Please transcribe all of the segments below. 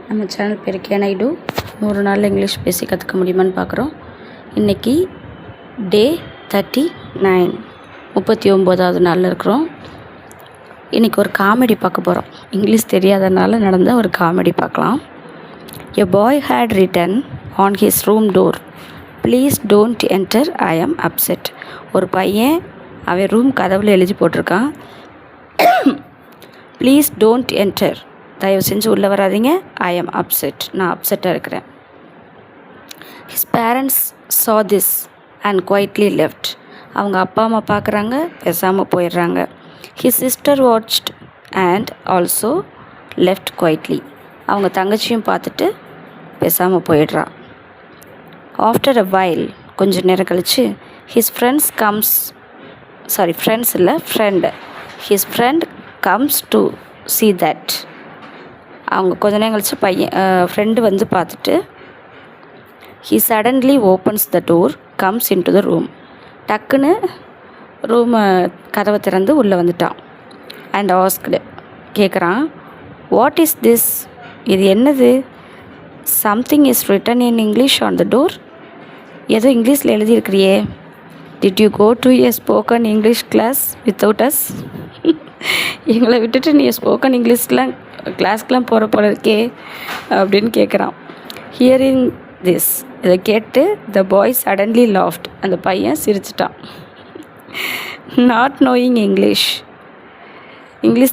நம்ம சேனல் பேர் can I two 100 நாளில் இங்கிலீஷ் பேசி கற்றுக்க முடியுமான்னு பார்க்குறோம். இன்றைக்கி டே 39 39வது நாளில் இருக்கிறோம். இன்றைக்கி ஒரு காமெடி பார்க்க போகிறோம். இங்கிலீஷ் தெரியாதனால நடந்த ஒரு காமெடி பார்க்கலாம். A boy had written on his room door, please don't enter, I am upset. ஒரு பையன் அவன் ரூம் கதவில் எழுதி போட்டிருக்கான், ப்ளீஸ் டோன்ட் என்டர், தயவு செஞ்சு உள்ளே வராதிங்க, ஐ ஆம் அப்செட், நான் அப்செட்டாக இருக்கிறேன். His parents saw this and quietly left. அவங்க அப்பா அம்மா பார்க்குறாங்க, பேசாமல் போயிடுறாங்க. His sister watched and also left quietly. அவங்க தங்கச்சியும் பார்த்துட்டு பேசாமல் போயிடுறா. ஆஃப்டர் அ வைல், கொஞ்சம் நேரம் கழித்து, his friends his friend comes to see that. அவங்க கொஞ்ச நேரம் கழிச்சு ஃப்ரெண்டு வந்து பார்த்துட்டு, he suddenly opens the door, comes into the room. டக்குன்னு ரூமை கதவை திறந்து உள்ளே வந்துட்டான். அண்ட் ஆஸ்க்டு, கேட்குறான், வாட் இஸ் திஸ், இது என்னது? Something is written in English on the door. ஏதோ இங்கிலீஷில் எழுதியிருக்கிறியே. Did you go to a spoken English class without us? எங்களை விட்டுட்டு நீ ஸ்போக்கன் கிளாஸ்க்கெலாம் போகிற போல இருக்கே அப்படின்னு கேட்குறான். ஹியரிங் திஸ், இதை கேட்டு த பாய் சடன்லி லாஃப்ட், அந்த பையன் சிரிச்சிட்டான். நாட் நோயிங் இங்கிலீஷ்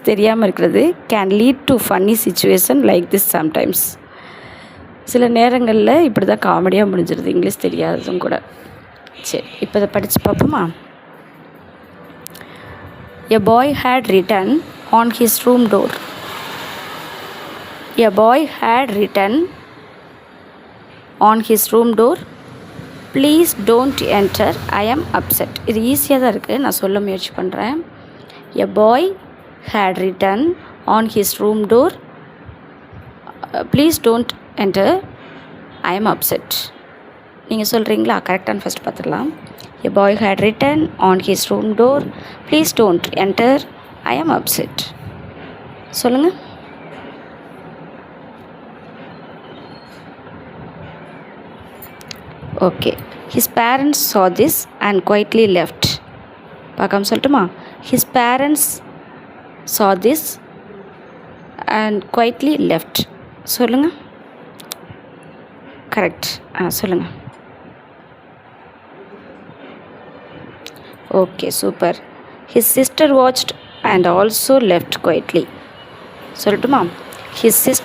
தெரியாமல் இருக்கிறது can lead to funny situation like this sometimes. சில நேரங்களில் இப்படி தான் காமெடியாக முடிஞ்சிருது, இங்கிலீஷ் தெரியாததும் கூட. சரி, இப்போ இதை படித்து பார்ப்போமா? A boy had written on his room door. A boy had written on his room door, please don't enter, I am upset. இது ஈஸியாக தான் இருக்குது, நான் சொல்ல முயற்சி பண்ணுறேன். A boy had written on his room door, please don't enter, I am upset. நீங்கள் சொல்கிறீங்களா? கரெக்டான ஃபஸ்ட் பார்த்துடலாம். A boy had written on his room door, please don't enter, I am upset. சொல்லுங்க. Okay. His parents saw this and quietly left. பார்க்காம சொல்லட்டுமா? His parents saw this and quietly left. சொல்லுங்க. Correct. சொல்லுங்கள். Okay, super. His sister watched and also left quietly. சொல்லட்டுமா? His sister